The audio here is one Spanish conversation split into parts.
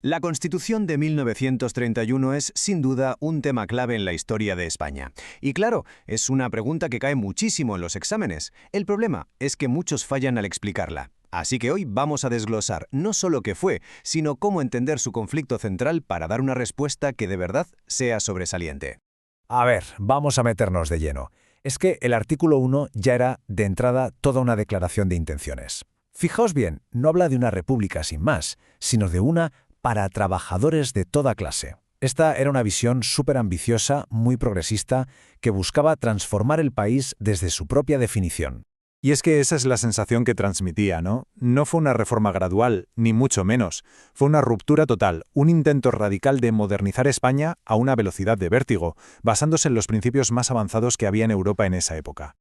La Constitución de 1931 es, sin duda, un tema clave en la historia de España. Y claro, es una pregunta que cae muchísimo en los exámenes. El problema es que muchos fallan al explicarla. Así que hoy vamos a desglosar no solo qué fue, sino cómo entender su conflicto central para dar una respuesta que de verdad sea sobresaliente. A ver, vamos a meternos de lleno. Es que el artículo 1 ya era, de entrada, toda una declaración de intenciones. Fijaos bien, no habla de una república sin más, sino de una para trabajadores de toda clase. Esta era una visión súper ambiciosa, muy progresista, que buscaba transformar el país desde su propia definición. Y es que esa es la sensación que transmitía, ¿no? No fue una reforma gradual, ni mucho menos. Fue una ruptura total, un intento radical de modernizar España a una velocidad de vértigo, basándose en los principios más avanzados que había en Europa en esa época.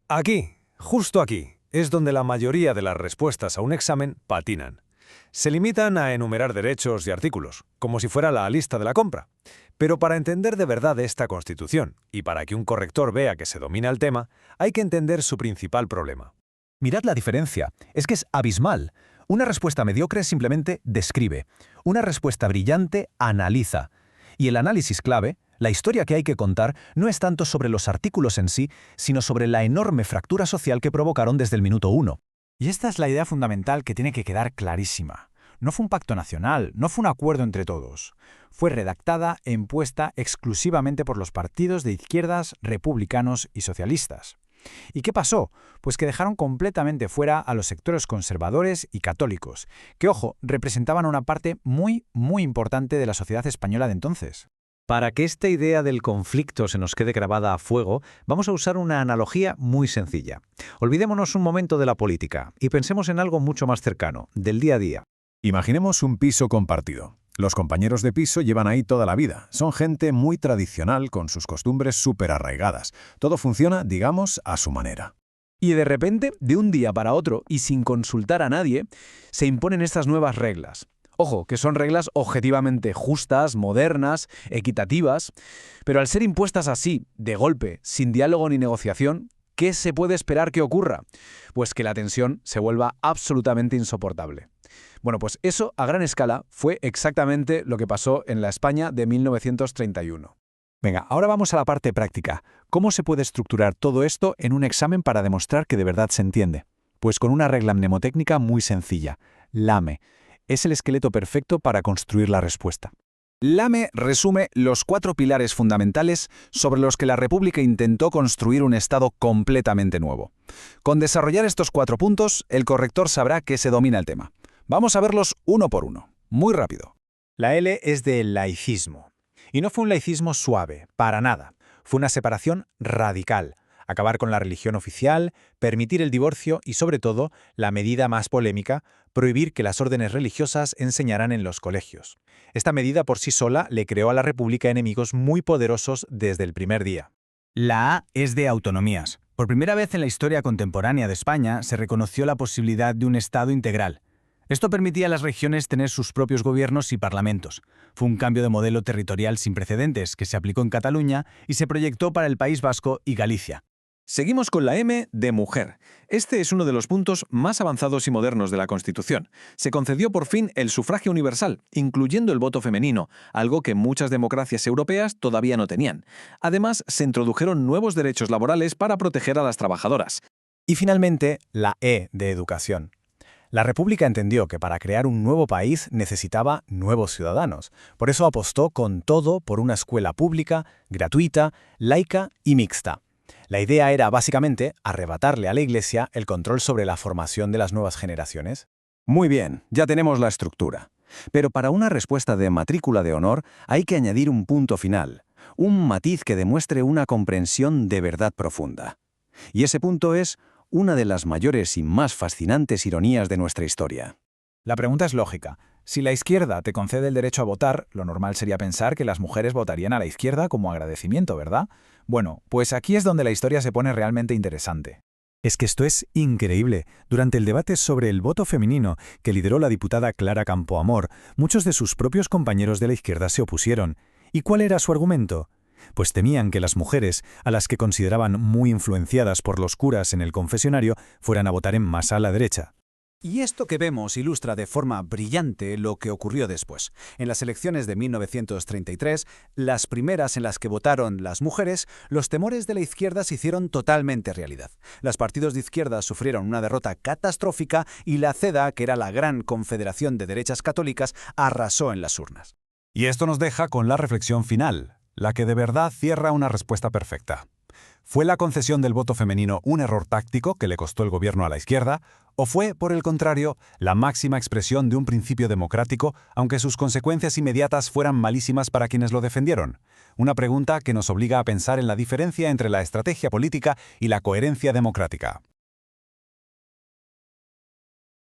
Aquí, justo aquí, es donde la mayoría de las respuestas a un examen patinan. Se limitan a enumerar derechos y artículos, como si fuera la lista de la compra. Pero para entender de verdad esta Constitución, y para que un corrector vea que se domina el tema, hay que entender su principal problema. Mirad la diferencia, es que es abismal. Una respuesta mediocre simplemente describe, una respuesta brillante analiza. Y el análisis clave, la historia que hay que contar, no es tanto sobre los artículos en sí, sino sobre la enorme fractura social que provocaron desde el minuto 1. Y esta es la idea fundamental que tiene que quedar clarísima. No fue un pacto nacional, no fue un acuerdo entre todos. Fue redactada e impuesta exclusivamente por los partidos de izquierdas, republicanos y socialistas. ¿Y qué pasó? Pues que dejaron completamente fuera a los sectores conservadores y católicos, que, ojo, representaban una parte muy importante de la sociedad española de entonces. Para que esta idea del conflicto se nos quede grabada a fuego, vamos a usar una analogía muy sencilla. Olvidémonos un momento de la política y pensemos en algo mucho más cercano, del día a día. Imaginemos un piso compartido. Los compañeros de piso llevan ahí toda la vida. Son gente muy tradicional con sus costumbres súper arraigadas. Todo funciona, digamos, a su manera. Y de repente, de un día para otro y sin consultar a nadie, se imponen estas nuevas reglas. Ojo, que son reglas objetivamente justas, modernas, equitativas, pero al ser impuestas así, de golpe, sin diálogo ni negociación, ¿qué se puede esperar que ocurra? Pues que la tensión se vuelva absolutamente insoportable. Bueno, pues eso a gran escala fue exactamente lo que pasó en la España de 1931. Venga, ahora vamos a la parte práctica. ¿Cómo se puede estructurar todo esto en un examen para demostrar que de verdad se entiende? Pues con una regla mnemotécnica muy sencilla, LAME. Es el esqueleto perfecto para construir la respuesta. LAME resume los 4 pilares fundamentales sobre los que la República intentó construir un Estado completamente nuevo. Con desarrollar estos 4 puntos, el corrector sabrá que se domina el tema. Vamos a verlos uno por uno, muy rápido. La L es de laicismo. Y no fue un laicismo suave, para nada. Fue una separación radical. Acabar con la religión oficial, permitir el divorcio y, sobre todo, la medida más polémica, prohibir que las órdenes religiosas enseñaran en los colegios. Esta medida por sí sola le creó a la República enemigos muy poderosos desde el primer día. La A es de autonomías. Por primera vez en la historia contemporánea de España se reconoció la posibilidad de un Estado integral. Esto permitía a las regiones tener sus propios gobiernos y parlamentos. Fue un cambio de modelo territorial sin precedentes que se aplicó en Cataluña y se proyectó para el País Vasco y Galicia. Seguimos con la M de mujer. Este es uno de los puntos más avanzados y modernos de la Constitución. Se concedió por fin el sufragio universal, incluyendo el voto femenino, algo que muchas democracias europeas todavía no tenían. Además, se introdujeron nuevos derechos laborales para proteger a las trabajadoras. Y finalmente, la E de educación. La República entendió que para crear un nuevo país necesitaba nuevos ciudadanos. Por eso apostó con todo por una escuela pública, gratuita, laica y mixta. La idea era, básicamente, arrebatarle a la Iglesia el control sobre la formación de las nuevas generaciones. Muy bien, ya tenemos la estructura. Pero para una respuesta de matrícula de honor hay que añadir un punto final, un matiz que demuestre una comprensión de verdad profunda. Y ese punto es una de las mayores y más fascinantes ironías de nuestra historia. La pregunta es lógica. Si la izquierda te concede el derecho a votar, lo normal sería pensar que las mujeres votarían a la izquierda como agradecimiento, ¿verdad? Bueno, pues aquí es donde la historia se pone realmente interesante. Es que esto es increíble. Durante el debate sobre el voto femenino que lideró la diputada Clara Campoamor, muchos de sus propios compañeros de la izquierda se opusieron. ¿Y cuál era su argumento? Pues temían que las mujeres, a las que consideraban muy influenciadas por los curas en el confesionario, fueran a votar en masa a la derecha. Y esto que vemos ilustra de forma brillante lo que ocurrió después. En las elecciones de 1933, las primeras en las que votaron las mujeres, los temores de la izquierda se hicieron totalmente realidad. Los partidos de izquierda sufrieron una derrota catastrófica y la CEDA, que era la gran confederación de derechas católicas, arrasó en las urnas. Y esto nos deja con la reflexión final, la que de verdad cierra una respuesta perfecta. ¿Fue la concesión del voto femenino un error táctico que le costó el gobierno a la izquierda? ¿O fue, por el contrario, la máxima expresión de un principio democrático, aunque sus consecuencias inmediatas fueran malísimas para quienes lo defendieron? Una pregunta que nos obliga a pensar en la diferencia entre la estrategia política y la coherencia democrática.